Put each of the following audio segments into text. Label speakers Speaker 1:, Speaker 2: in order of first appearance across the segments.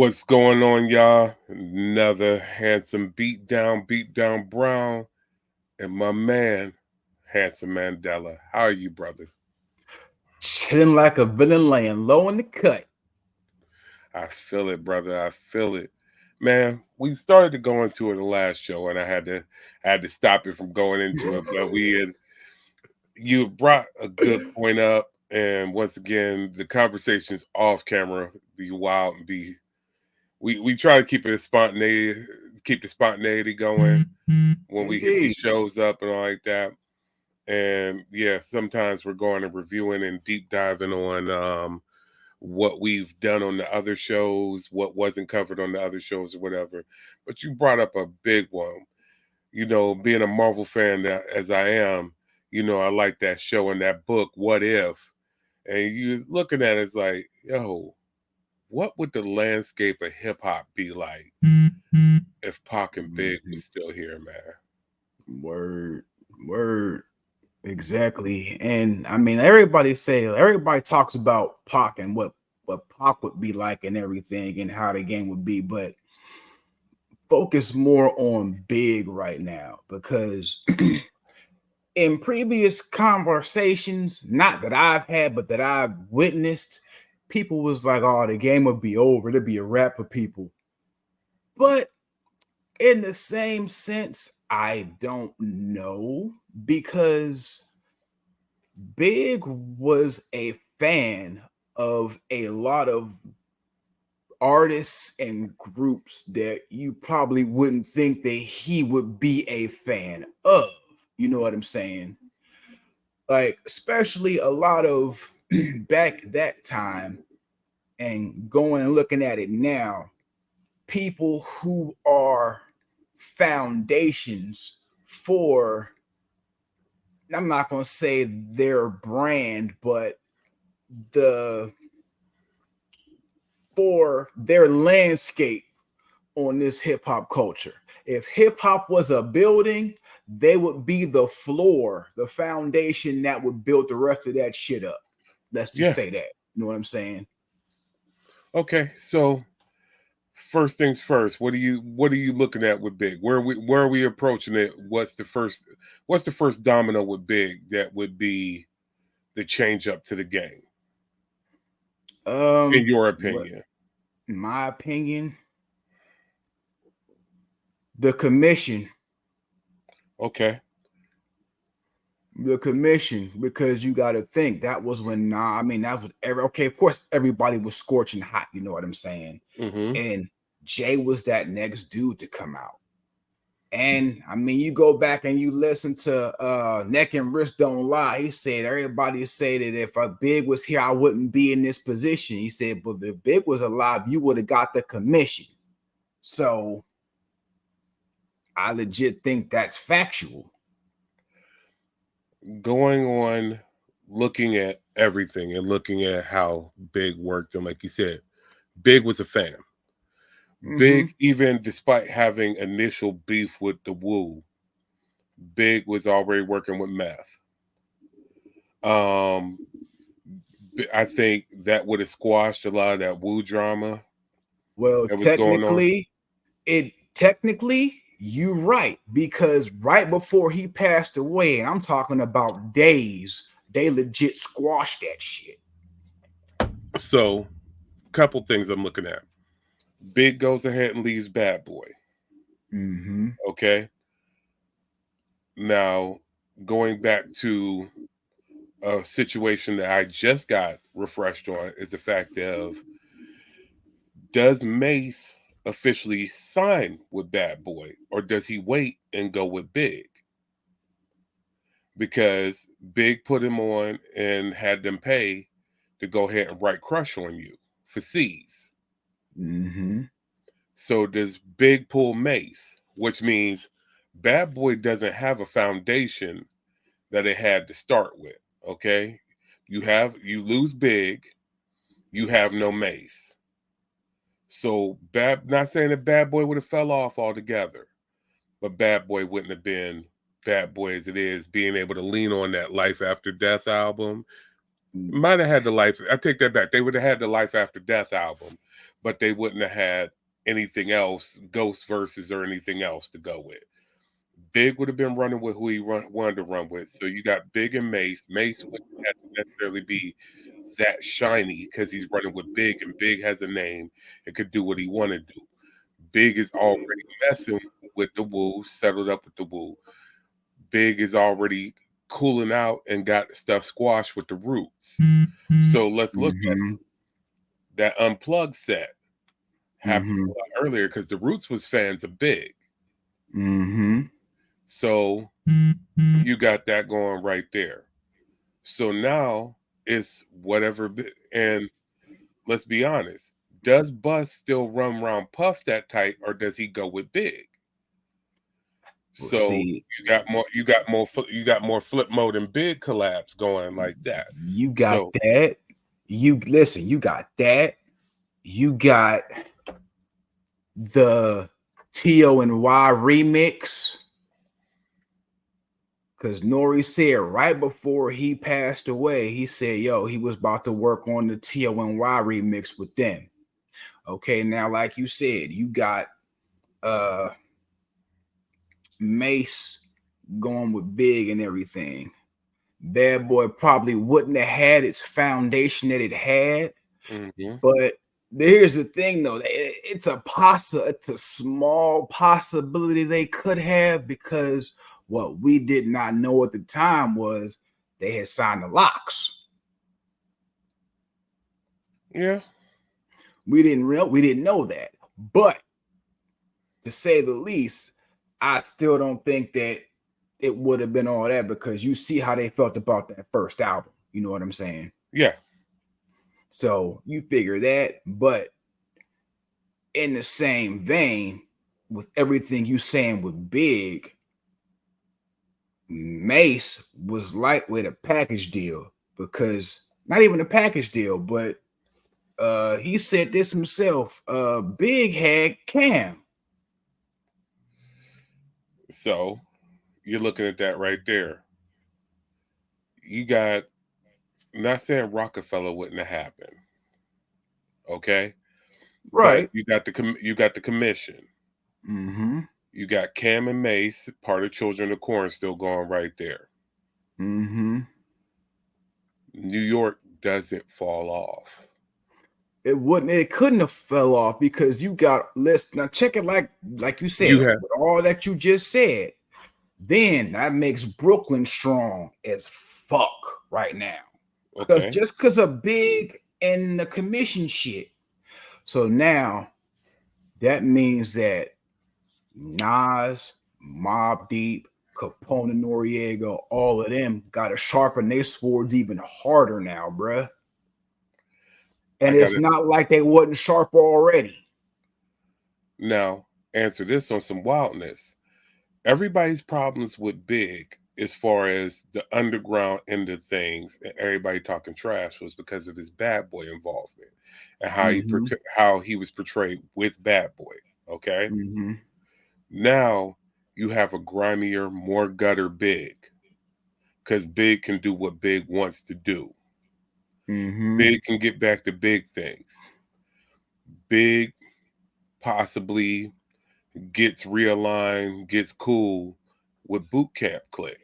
Speaker 1: What's going on, y'all? Another handsome beatdown Brown, and my man, Handsome Mandela. How are you, brother?
Speaker 2: Chilling like a villain laying low in the cut.
Speaker 1: I feel it, brother. I feel it. Man, we started to go into it the last show, and I had to stop it from going into it. But you brought a good point up, and once again, the conversations off camera be wild and be we try to keep the spontaneity going when we hit these
Speaker 2: Indeed.
Speaker 1: shows up and all like that. And yeah, sometimes we're going and reviewing and deep diving on what we've done on the other shows, what wasn't covered on the other shows or whatever. But you brought up a big one. Being a Marvel fan as I am, I like that show and that book, What If? And you was looking at it, it's like, yo, what would the landscape of hip hop be like if Pac and Big was still here, man?
Speaker 2: Word, word, exactly. And I mean, everybody talks about Pac and what Pac would be like and everything and how the game would be, but focus more on Big right now because in previous conversations, not that I've had, but that I've witnessed, people was like, "Oh, the game would be over. It'd be a wrap for people." But in the same sense, I don't know because Big was a fan of a lot of artists and groups that you probably wouldn't think that he would be a fan of. You know what I'm saying? Like, especially a lot of back that time and going and looking at it now, people who are foundations for, I'm not going to say their brand, but the for their landscape on this hip hop culture. If hip hop was a building, they would be the floor, the foundation that would build the rest of that shit up. Let's just
Speaker 1: Yeah.
Speaker 2: say that. You know what I'm saying?
Speaker 1: Okay. So first things first, what are you looking at with Big? Where are we approaching it? What's the first domino with Big that would be the change up to the game, in your
Speaker 2: What
Speaker 1: opinion?
Speaker 2: in my opinion, the commission,
Speaker 1: Okay.
Speaker 2: because you got to think that was when, I mean, that was okay. Of course, everybody was scorching hot. You know what I'm saying?
Speaker 1: Mm-hmm.
Speaker 2: And Jay was that next dude to come out. And I mean, you go back and you listen to Neck and Wrist Don't Lie. He said everybody say that if a Big was here, I wouldn't be in this position. He said, but if Big was alive, you would have got the commission. So I legit think that's factual.
Speaker 1: Going on, looking at everything and looking at how Big worked, and like you said, Big was a fan.
Speaker 2: Mm-hmm.
Speaker 1: Big, even despite having initial beef with the Woo, Big was already working with meth. Um, I think that would have squashed a lot of that Woo drama
Speaker 2: Well,
Speaker 1: that was going on.
Speaker 2: technically, you're right, because right before he passed away, and I'm talking about days, they legit squashed that shit.
Speaker 1: So, couple things I'm looking at. Big goes ahead and leaves Bad Boy.
Speaker 2: Mm-hmm.
Speaker 1: Okay. Now, going back to a situation that I just got refreshed on is the fact of, does Mace officially sign with Bad Boy, or does he wait and go with Big? Because Big put him on and had them pay to go ahead and write Crush on You for C's.
Speaker 2: Mm-hmm.
Speaker 1: So does Big pull Mace, which means Bad Boy doesn't have a foundation that it had to start with. Okay, you lose Big, you have no Mace. So not saying that Bad Boy would have fell off altogether, but Bad Boy wouldn't have been Bad Boy as it is, being able to lean on that Life After Death album, Might have had the life. I take that back. They would have had the Life After Death album, but they wouldn't have had anything else, Ghost verses or anything else to go with. Big would have been running with who he wanted to run with. So you got Big and Mace. Mace wouldn't have to necessarily be that shiny because he's running with Big, and Big has a name and could do what he wanted to do. Big is already messing with the Wu, settled up with the Wu. Big is already cooling out and got stuff squashed with the Roots. So let's look at that Unplugged set happened a lot earlier because the Roots was fans of Big. So you got that going right there. So now it's whatever. And let's be honest, does Bus still run around Puff that tight, or does he go with Big?
Speaker 2: Well,
Speaker 1: So
Speaker 2: see,
Speaker 1: you got more Flip Mode and Big collabs going like that.
Speaker 2: you got that. You listen, you got that. You got the T.O.N.Y remix. Because Nori said right before he passed away, he said, yo, he was about to work on the T.O.N.Y remix with them. Okay, now, like you said, you got Mace going with Big and everything. Bad Boy probably wouldn't have had its foundation that it had. But here's the thing, though. It's a small possibility they could have, because what we did not know at the time was they had signed the Locks.
Speaker 1: Yeah.
Speaker 2: We didn't know that. But to say the least, I still don't think that it would have been all that, because you see how they felt about that first album. You know what I'm saying?
Speaker 1: Yeah.
Speaker 2: So you figure that, but in the same vein, with everything you saying with Big, Mace was lightweight a package deal, because not even a package deal, but he said this himself. Big had Cam.
Speaker 1: So you're looking at that right there. You got, not saying Rockefeller wouldn't have happened, okay,
Speaker 2: Right?
Speaker 1: but you got the commission. You got Cam and Mace, part of Children of Corn, still going right there. New York doesn't fall off.
Speaker 2: It couldn't have fell off, because you got list. Now check it like you said, with all that you just said, then that makes Brooklyn strong as fuck right now. Because of Big and the commission shit. So now that means that Nas, Mobb Deep, Capone, and Noriega, all of them got to sharpen their swords even harder now, bruh. And it's not like they wasn't sharp already.
Speaker 1: Now, answer this on some wildness. Everybody's problems with Big, as far as the underground end of things, and everybody talking trash, was because of his Bad Boy involvement and how he was portrayed with Bad Boy. Okay. Now you have a grimier, more gutter Big, because Big can do what Big wants to do. Big can get back to big things. Big possibly gets realigned, gets cool with Boot Camp Click.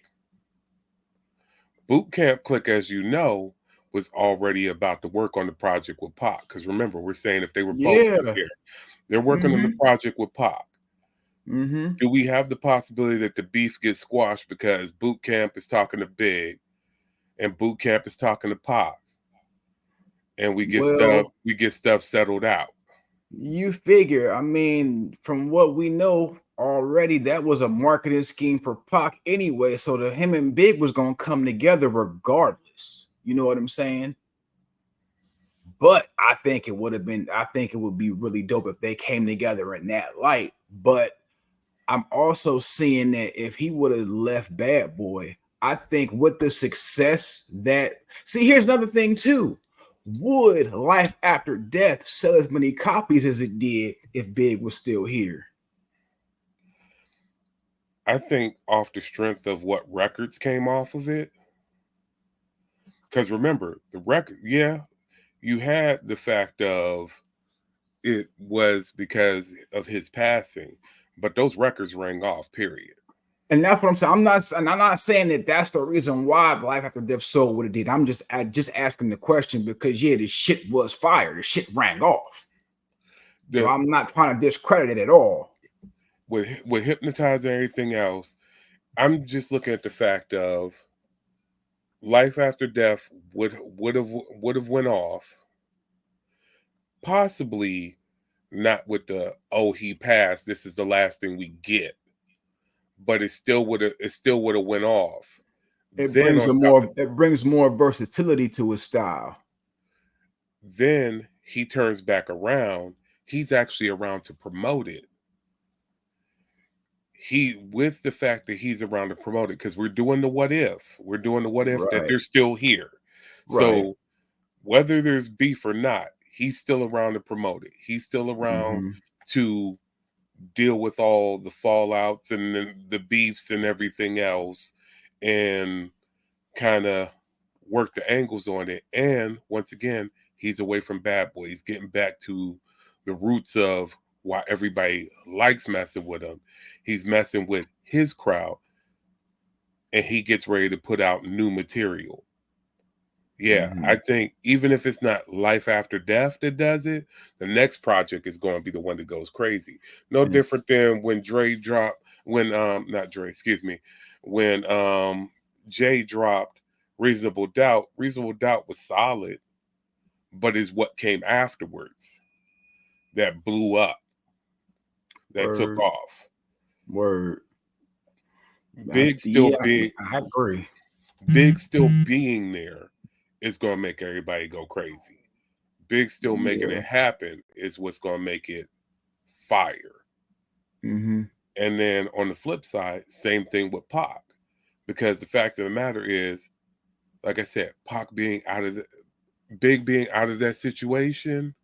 Speaker 1: Boot Camp Click, as you know, was already about to work on the project with Pac. Because remember, we're saying if they were both here, they're working on the project with Pac. Do we have the possibility that the beef gets squashed because Boot Camp is talking to Big and Boot Camp is talking to Pac, and we get stuff settled out?
Speaker 2: You figure, I mean, from what we know already, that was a marketing scheme for Pac anyway. So him and Big was gonna come together regardless. You know what I'm saying? But I think it would be really dope if they came together in that light. But I'm also seeing that if he would have left Bad Boy, I think with the success that, see, here's another thing too. Would Life After Death sell as many copies as it did if Big was still here?
Speaker 1: I think off the strength of what records came off of it, Because remember, the record, yeah, you had the fact of it was because of his passing, but those records rang off, period.
Speaker 2: And that's what I'm saying. I'm not saying that that's the reason why the Life After Death sold what it did. I just asking the question because yeah, the shit was fire. The shit rang off. So
Speaker 1: The
Speaker 2: I'm not trying to discredit it at all.
Speaker 1: with Hypnotize and everything else, I'm just looking at the fact of Life After Death would have went off, possibly not with the oh he passed, this is the last thing we get, but it still would have went off. Then on top of
Speaker 2: It brings more versatility to his style.
Speaker 1: then he turns back around, he's actually around to promote it. He with the fact that he's around to promote it, because we're doing the what if that
Speaker 2: Right.
Speaker 1: they're still here.
Speaker 2: Right.
Speaker 1: So whether there's beef or not, he's still around to promote it. He's still around
Speaker 2: Mm-hmm.
Speaker 1: to deal with all the fallouts and the beefs and everything else, and kind of work the angles on it. And once again, he's away from Bad Boy. He's getting back to the roots of why everybody likes messing with him. He's messing with his crowd, and he gets ready to put out new material. Yeah,
Speaker 2: Mm-hmm.
Speaker 1: I think even if it's not Life After Death that does it, the next project is going to be the one that goes crazy. No
Speaker 2: And
Speaker 1: different than when Dre dropped, when not Dre, excuse me, when Jay dropped Reasonable Doubt. Reasonable Doubt was solid, but is what came afterwards that blew up, that took
Speaker 2: word,
Speaker 1: off.
Speaker 2: word.
Speaker 1: Big still
Speaker 2: Yeah,
Speaker 1: being
Speaker 2: I agree.
Speaker 1: Big still being there is going to make everybody go crazy. Big still making
Speaker 2: Yeah.
Speaker 1: it happen is what's going to make it fire.
Speaker 2: Mm-hmm.
Speaker 1: And then on the flip side, same thing with Pac, because the fact of the matter is, like I said, Pac being out of the Big being out of that situation,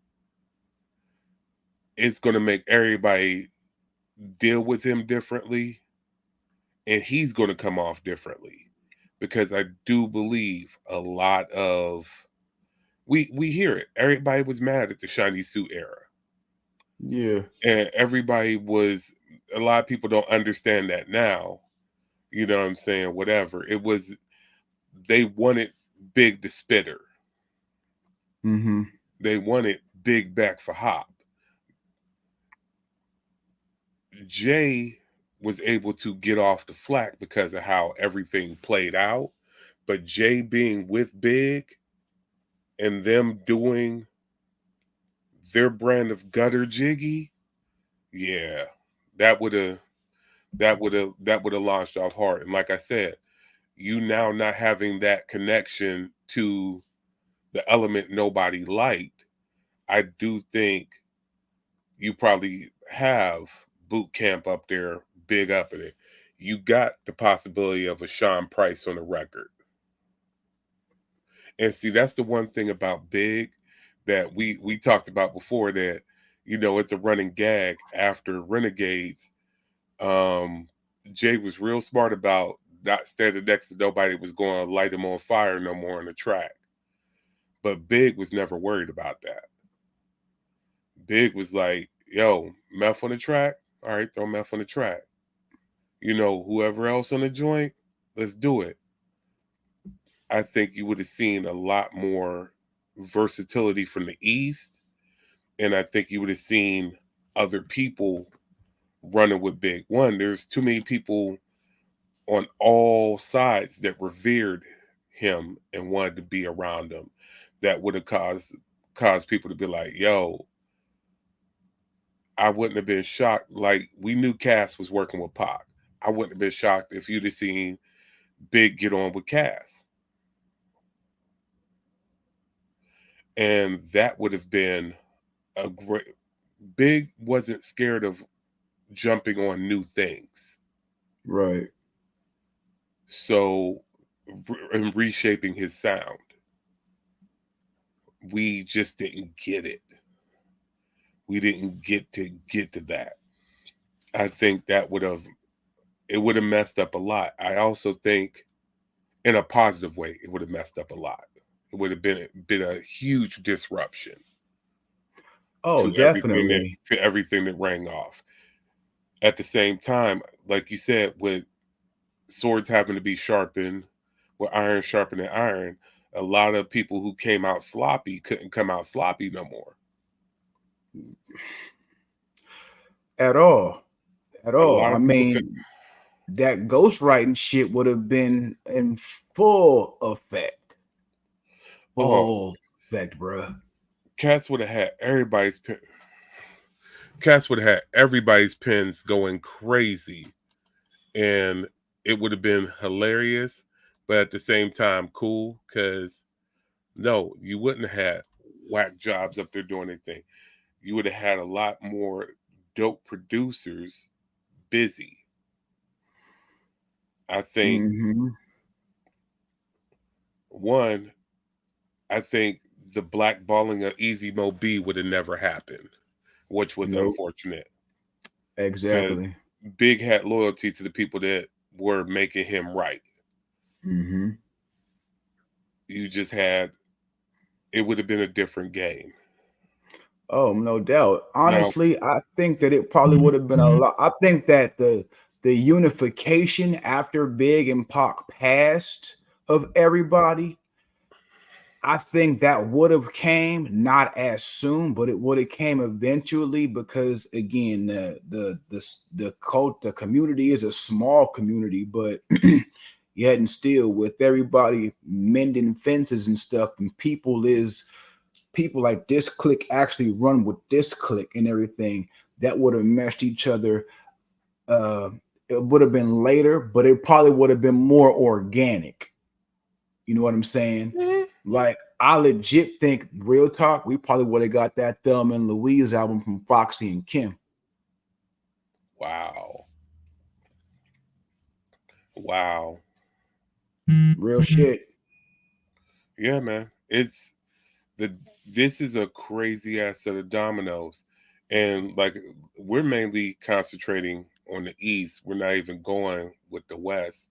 Speaker 1: it's going to make everybody deal with him differently, and he's going to come off differently, because I do believe a lot of we hear it. Everybody was mad at the shiny suit era,
Speaker 2: Yeah.
Speaker 1: and everybody was. A lot of people don't understand that now. You know what I'm saying? Whatever. It was they wanted Big the Spitter.
Speaker 2: Mm-hmm.
Speaker 1: They wanted Big back for Hop. Jay was able to get off the flack because of how everything played out. But Jay being with Big and them doing their brand of gutter jiggy, yeah, that would have that would have launched off hard. And like I said, you now not having that connection to the element nobody liked, I do think you probably have boot camp up there, big up in it. You got the possibility of a Sean Price on the record. And see, that's the one thing about Big that we talked about before, that it's a running gag after Renegades. Um, Jay was real smart about not standing next to nobody that was going to light him on fire no more on the track. But Big was never worried about that. Big was like, yo, meth on the track? All right, throw meth on the track. Whoever else on the joint, let's do it. I think you would have seen a lot more versatility from the East. And I think you would have seen other people running with Big. One, there's too many people on all sides that revered him and wanted to be around him. That would have caused people to be like, yo, I wouldn't have been shocked. Like, we knew Cass was working with Pac. I wouldn't have been shocked if you'd have seen Big get on with Cass. And that would have been a great. Big wasn't scared of jumping on new things.
Speaker 2: Right.
Speaker 1: So, and reshaping his sound. We just didn't get it. We didn't get to that. I think it would have messed up a lot. I also think in a positive way, it would have messed up a lot. It would have been a huge disruption
Speaker 2: Oh, definitely.
Speaker 1: to everything that rang off. At the same time, like you said, with swords having to be sharpened, with iron sharpening iron, a lot of people who came out sloppy couldn't come out sloppy no more.
Speaker 2: At all. At
Speaker 1: A
Speaker 2: all.
Speaker 1: lot
Speaker 2: I
Speaker 1: of people could.
Speaker 2: mean, that ghostwriting shit would have been in full effect.
Speaker 1: Oh,
Speaker 2: Full effect, bruh.
Speaker 1: cats would have had everybody's cats would have had everybody's pens going crazy, and it would have been hilarious, but at the same time cool. Because no, you wouldn't have had whack jobs up there doing anything. You would have had a lot more dope producers busy. I think
Speaker 2: Mm-hmm.
Speaker 1: one, I think the blackballing of Easy Mo B would have never happened, which was
Speaker 2: Nope.
Speaker 1: unfortunate because
Speaker 2: Exactly.
Speaker 1: Big had loyalty to the people that were making him right.
Speaker 2: Mm-hmm.
Speaker 1: You just had it would have been a different game.
Speaker 2: Oh, no doubt.
Speaker 1: Now,
Speaker 2: Honestly, I think that it probably would have been a lot. I think that the unification after Big and Pac passed of everybody, I think that would have came not as soon, but it would have came eventually because again, the cult, the community is a small community, but yet and still with everybody mending fences and stuff, and people like this clique actually run with this clique and everything that would have meshed each other. Uh, it would have been later, but it probably would have been more organic. You know what I'm saying?
Speaker 1: mhm.
Speaker 2: Like I legit think, real talk, we probably would have got that Thelma and Louise album from Foxy and Kim.
Speaker 1: Wow, wow,
Speaker 2: Real shit.
Speaker 1: yeah, man. It's the this is a crazy ass set of dominoes, and like we're mainly concentrating on the East. We're not even going with the West.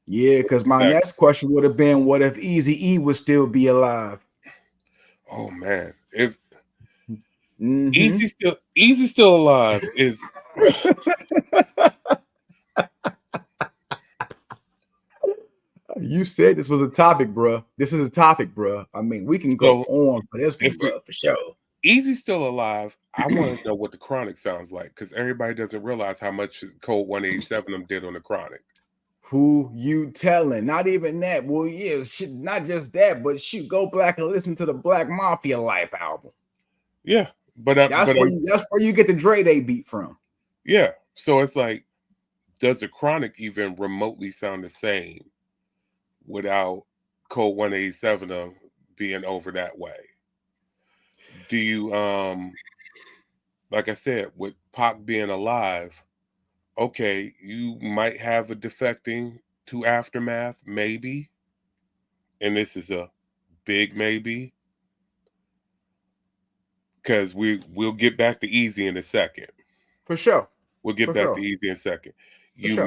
Speaker 2: Yeah, because my
Speaker 1: Fact,
Speaker 2: next question would have been, what if Easy E would still be alive?
Speaker 1: oh man, if
Speaker 2: Mm-hmm.
Speaker 1: Easy still alive is
Speaker 2: You said this was a topic, bro. This is a topic, bro. I mean, we can go
Speaker 1: so
Speaker 2: on for this one,
Speaker 1: if
Speaker 2: bro, for sure.
Speaker 1: Easy still alive, I want to know what the Chronic sounds like because everybody doesn't realize how much Code 187 them did on the Chronic.
Speaker 2: Who you telling? Not even that. Well, yeah, shit, not just that, but shoot, go back and listen to the Black Mafia Life album.
Speaker 1: Yeah,
Speaker 2: That's where you get the Dre Day beat from.
Speaker 1: yeah. So it's like, does the Chronic even remotely sound the same without Code 187 of being over that way? Do you like I said, with Pac being alive, okay, you might have a defecting to Aftermath, maybe, and this is a big maybe because we'll get back to Easy in a second.
Speaker 2: For sure.
Speaker 1: We'll get
Speaker 2: For
Speaker 1: back to
Speaker 2: sure.
Speaker 1: Easy in a second.
Speaker 2: For sure.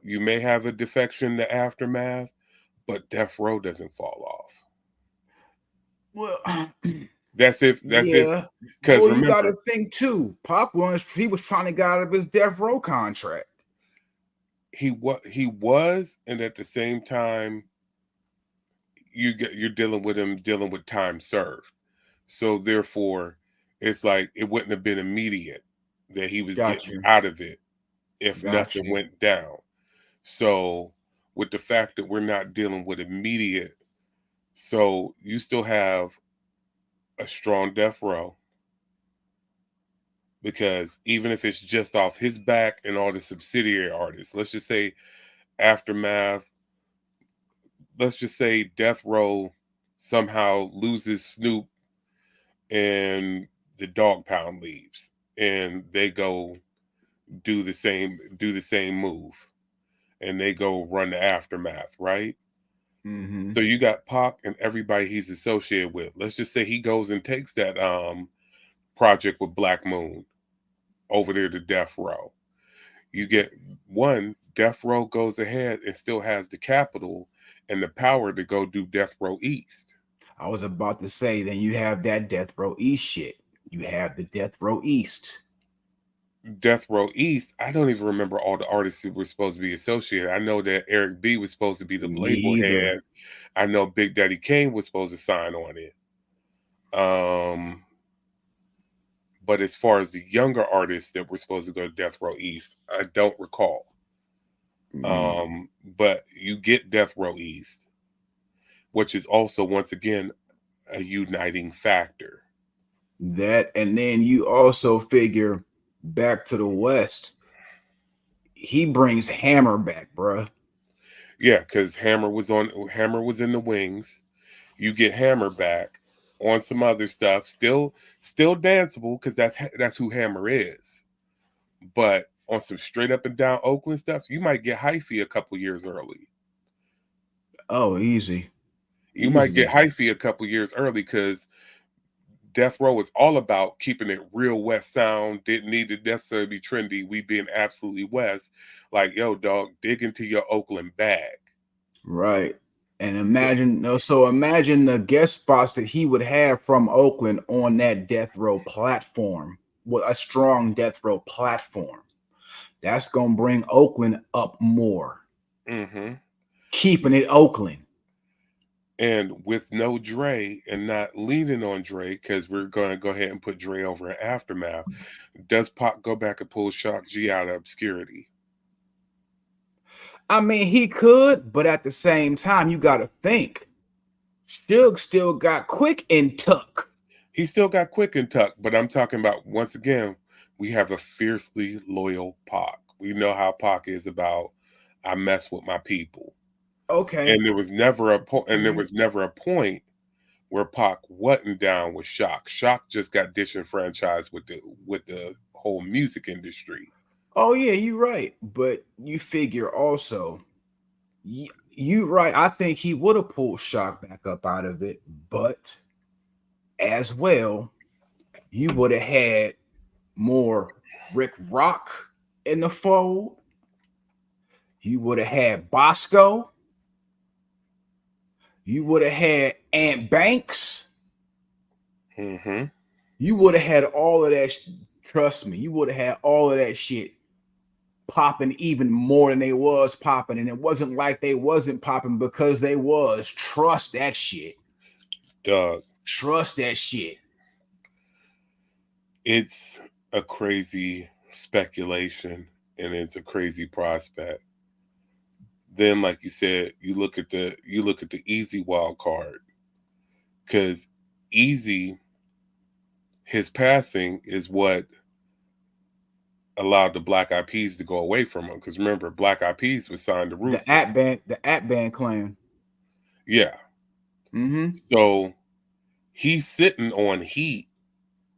Speaker 1: You may have a defection to Aftermath, but Death Row doesn't fall off.
Speaker 2: Well,
Speaker 1: That's if
Speaker 2: yeah.
Speaker 1: because
Speaker 2: Well, you got to
Speaker 1: remember
Speaker 2: think too. Pop he was trying to get out of his Death Row contract.
Speaker 1: he was, and at the same time you're dealing with him dealing with time served. So therefore, it's like it wouldn't have been immediate that he was
Speaker 2: Got
Speaker 1: getting
Speaker 2: you.
Speaker 1: out of it if
Speaker 2: Got
Speaker 1: nothing
Speaker 2: you.
Speaker 1: went down. So with the fact that we're not dealing with immediate, so you still have a strong death row because even if it's just off his back and all the subsidiary artists, let's just say Aftermath, let's just say Death Row somehow loses Snoop and the Dog Pound leaves and they go do the same move and they go run the Aftermath, right?
Speaker 2: Mm-hmm.
Speaker 1: So you got Pac and everybody he's associated with. Let's just say he goes and takes that project with Black Moon over there to Death Row. You get one, Death Row goes ahead and still has the capital and the power to go do Death Row East.
Speaker 2: I was about to say, then you have that Death Row East shit. You have the Death Row East.
Speaker 1: Death Row East, I don't even remember all the artists who were supposed to be associated. I know that Eric B was supposed to be the
Speaker 2: Me
Speaker 1: label
Speaker 2: either.
Speaker 1: head. I know Big Daddy Kane was supposed to sign on it. But as far as the younger artists that were supposed to go to Death Row East, I don't recall.
Speaker 2: Mm,
Speaker 1: But you get Death Row East, which is also once again a uniting factor.
Speaker 2: that, and then you also figure back to the West. He brings Hammer back, bruh.
Speaker 1: Yeah, because Hammer was in the wings. You get Hammer back on some other stuff, still danceable because that's who Hammer is. But on some straight up and down Oakland stuff, you might get Hyphy a couple years early.
Speaker 2: Oh, easy,
Speaker 1: You might get
Speaker 2: easy.
Speaker 1: Hyphy a couple years early because Death Row was all about keeping it real West sound. Didn't need to necessarily be trendy. We being absolutely West. Like, yo, dog, dig into your Oakland bag.
Speaker 2: Right. And
Speaker 1: Yeah.
Speaker 2: imagine, no, so imagine the guest spots that he would have from Oakland on that Death Row platform, with a strong Death Row platform. That's gonna bring Oakland up more,
Speaker 1: Mm-hmm.
Speaker 2: keeping it Oakland.
Speaker 1: And with no Dre and not leaning on Dre, because we're going to go ahead and put Dre over in Aftermath, does Pac go back and pull Shock G out of obscurity?
Speaker 2: I mean, he could, but at the same time, you got to think. Suge still got Quick and Tuck.
Speaker 1: He still got Quick and Tuck, but I'm talking about, once again, we have a fiercely loyal Pac. We know how Pac is about, I mess with my people.
Speaker 2: Okay.
Speaker 1: And there was never a point, and there
Speaker 2: Okay.
Speaker 1: was never a point where Pac wasn't down with Shock. Shock just got disenfranchised with the whole music industry.
Speaker 2: Oh yeah, you're right. But you figure also, you right. I think he would have pulled Shock back up out of it, but as well, you would have had more Rick Rock in the fold. You would have had Bosco. You would have had Ant Banks.
Speaker 1: Mm-hmm.
Speaker 2: You would have had all of that. Trust me, you would have had all of that shit popping even more than they was popping, and it wasn't like they wasn't popping because they was. Trust that shit.
Speaker 1: Doug,
Speaker 2: Trust that shit.
Speaker 1: it's a crazy speculation and it's a crazy prospect. Then, like you said, you look at the Easy wild card because Easy, his passing is what allowed the Black Eyed Peas to go away from him. Because remember, Black Eyed Peas was signed to Ruthless.
Speaker 2: The App Band clan.
Speaker 1: Yeah,
Speaker 2: Mm-hmm.
Speaker 1: so he's sitting on heat,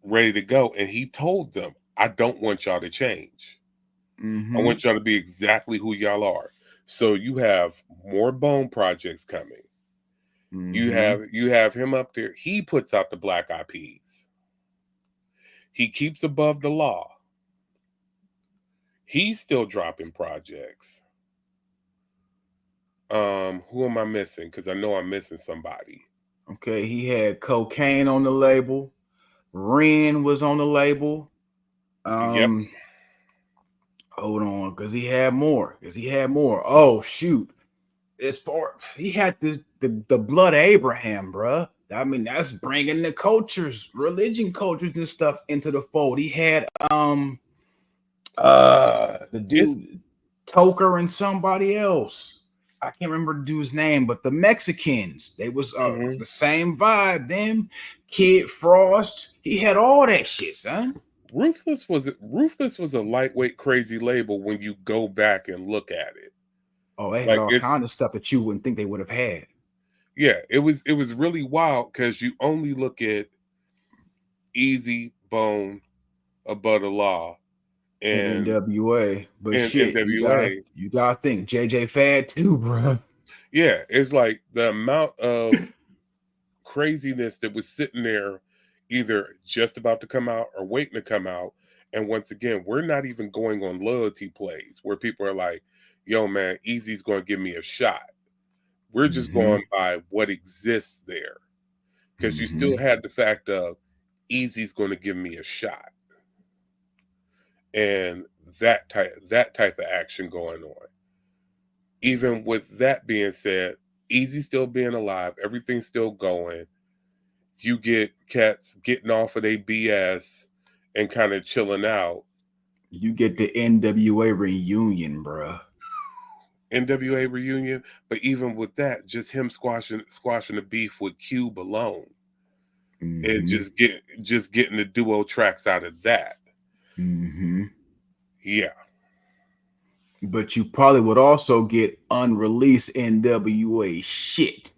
Speaker 1: ready to go, and he told them, "I don't want y'all to change. I
Speaker 2: Mm-hmm.
Speaker 1: want y'all to be exactly who y'all are." So you have more Bone projects coming. You
Speaker 2: Mm-hmm.
Speaker 1: have you have him up there. He puts out the Black Eyed Peas. He keeps above the law. He's still dropping projects. Who am I missing? Because I know I'm missing somebody.
Speaker 2: Okay, he had Cocaine on the label. Ren was on the label.
Speaker 1: Yep.
Speaker 2: Um, hold on, because he had more. Because he had more. Oh shoot. As far he had the blood of Abraham, bruh. I mean, that's bringing the cultures, religion cultures and stuff into the fold. He had the
Speaker 1: It's
Speaker 2: dude Toker and somebody else. I can't remember the dude's name, but the Mexicans, they was
Speaker 1: mhm.
Speaker 2: the same vibe. Them Kid Frost, he had all that shit, son.
Speaker 1: Ruthless was a lightweight crazy label when you go back and look at it.
Speaker 2: Oh, they had
Speaker 1: Like
Speaker 2: all
Speaker 1: it's
Speaker 2: kind of stuff that you wouldn't think they would have had.
Speaker 1: yeah, it was really wild because you only look at Easy Bone, Above the Law,
Speaker 2: And
Speaker 1: and
Speaker 2: NWA, but
Speaker 1: and
Speaker 2: shit,
Speaker 1: NWA.
Speaker 2: you gotta think JJ Fad too, bro.
Speaker 1: Yeah, it's like the amount of craziness that was sitting there, either just about to come out or waiting to come out. And once again, we're not even going on loyalty plays where people are like, "Yo, man, Easy's going to give me a shot." We're just
Speaker 2: Mm-hmm.
Speaker 1: going by what exists there. because you still had the fact of Easy's going to give me a shot, and that type of action going on. Even with that being said, Easy still being alive, everything's still going. You get cats getting off of their BS and kind of chilling out.
Speaker 2: You get the NWA reunion, bruh.
Speaker 1: NWA reunion, but even with that, just him squashing the beef with Cube alone, and
Speaker 2: Mm-hmm.
Speaker 1: just getting the duo tracks out of that.
Speaker 2: Mm-hmm.
Speaker 1: Yeah,
Speaker 2: But you probably would also get unreleased NWA shit.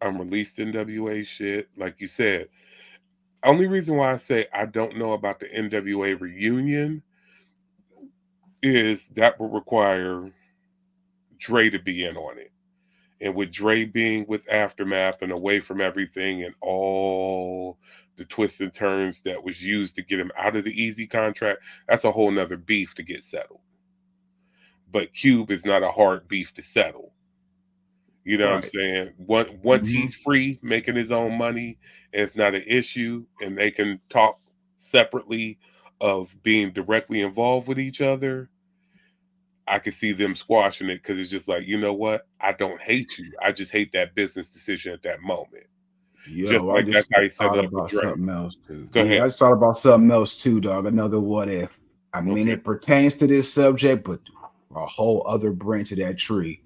Speaker 1: unreleased NWA shit, like you said. Only reason why I say I don't know about the NWA reunion is that would require Dre to be in on it. And with Dre being with Aftermath and away from everything and all the twists and turns that was used to get him out of the Easy contract, that's a whole nother beef to get settled. But Cube is not a hard beef to settle. You know what I'm
Speaker 2: Right.
Speaker 1: saying? Once
Speaker 2: Mm-hmm.
Speaker 1: he's free, making his own money, and it's not an issue, and they can talk separately of being directly involved with each other, I could see them squashing it because it's just like, you know what? I don't hate you. I just hate that business decision at that moment. Just
Speaker 2: Yo, I
Speaker 1: like that's
Speaker 2: just
Speaker 1: how he set
Speaker 2: thought
Speaker 1: it up with
Speaker 2: about
Speaker 1: Dre.
Speaker 2: something else too.
Speaker 1: Go
Speaker 2: Yeah, I
Speaker 1: ahead.
Speaker 2: just thought about something else too, dog. Another what if. I mean,
Speaker 1: Okay.
Speaker 2: it pertains to this subject, but a whole other branch of that tree.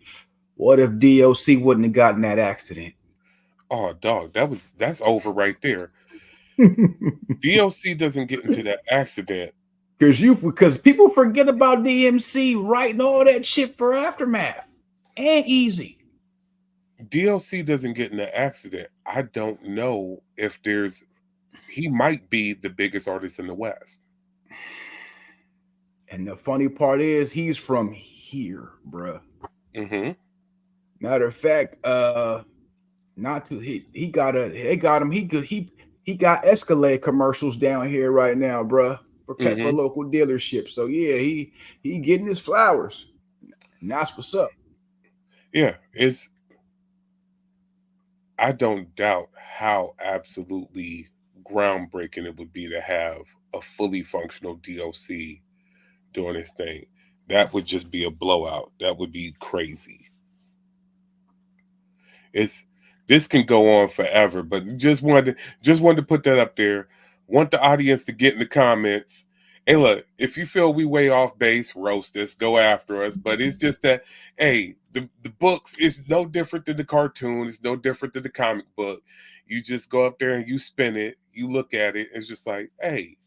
Speaker 2: What if DOC wouldn't have gotten that accident?
Speaker 1: Oh, dog, that's over right there. DOC doesn't get into that accident.
Speaker 2: Because people forget about DMC writing all that shit for Aftermath and Easy.
Speaker 1: DOC doesn't get in the accident. I don't know if there's he might be the biggest artist in the West.
Speaker 2: And the funny part is he's from here, bruh.
Speaker 1: Mm-hmm.
Speaker 2: Matter of fact, not to he got a they got him he got Escalade commercials down here right now, bruh, for
Speaker 1: Mm-hmm.
Speaker 2: local dealerships. So yeah, he getting his flowers. And that's what's up.
Speaker 1: Yeah, it's I don't doubt how absolutely groundbreaking it would be to have a fully functional DOC doing his thing. That would just be a blowout. That would be crazy. It's this can go on forever, but just wanted to put that up there. Want the audience to get in the comments. Hey, look, if you feel we way off base, roast us, go after us. But it's just that, hey, the books is no different than the cartoon. It's no different than the comic book. You just go up there and you spin it. You look at it. It's just like, hey,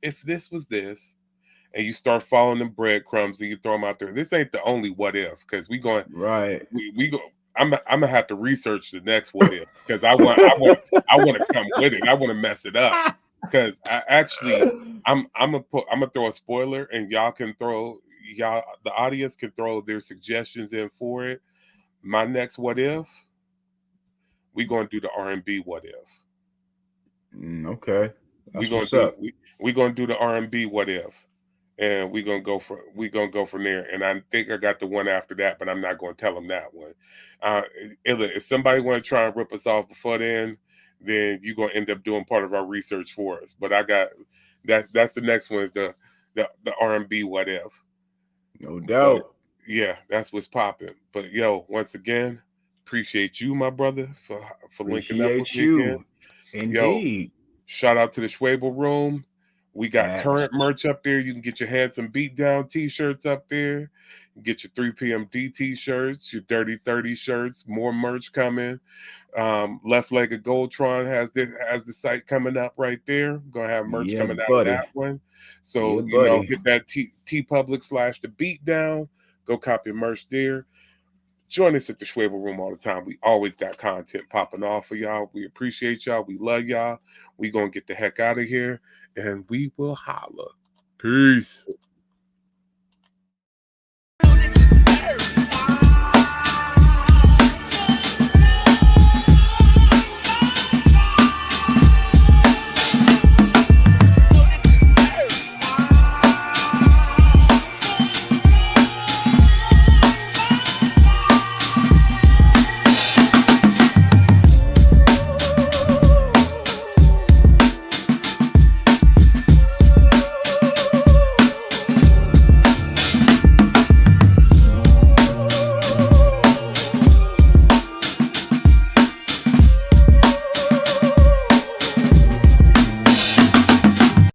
Speaker 1: if this was this, and you start following them breadcrumbs and you throw them out there. This ain't the only what if because
Speaker 2: Right.
Speaker 1: we go. I'm gonna have to research the next what if because I want to come with it. I want to mess it up because I actually I'm gonna throw a spoiler and y'all the audience can throw their suggestions in for it. My next what if we gonna do the R&B what if
Speaker 2: Okay.
Speaker 1: we
Speaker 2: That's
Speaker 1: gonna
Speaker 2: what's
Speaker 1: do
Speaker 2: up.
Speaker 1: we gonna do the R&B what if and we gonna go from there. And I think I got the one after that, but I'm not gonna tell them that one. Uh, if somebody want to try and rip us off before then you're gonna end up doing part of our research for us. But I got that's the next one is the R&B what if.
Speaker 2: No
Speaker 1: But
Speaker 2: doubt.
Speaker 1: yeah, that's what's popping. But yo, once again, appreciate you, my brother, for linking up with
Speaker 2: Appreciate
Speaker 1: me again.
Speaker 2: you.
Speaker 1: Yo,
Speaker 2: Indeed.
Speaker 1: shout out to the Schwabel Room. We got
Speaker 2: Facts.
Speaker 1: current merch up there. You can get your Handsome Beatdown t-shirts up there. Get your 3 p.m.D t-shirts, your Dirty 30 shirts, more merch coming. Left Leg of Goldtron has the site coming up right there. Gonna have merch
Speaker 2: Yeah,
Speaker 1: coming out of that
Speaker 2: buddy.
Speaker 1: one.
Speaker 2: Yeah,
Speaker 1: So,
Speaker 2: buddy.
Speaker 1: hit that T Public / the Beatdown. Go copy merch there. Join us at the Schwabel Room all the time. We always got content popping off for y'all. We appreciate y'all. We love y'all. We gonna get the heck out of here, and we will holla. Peace.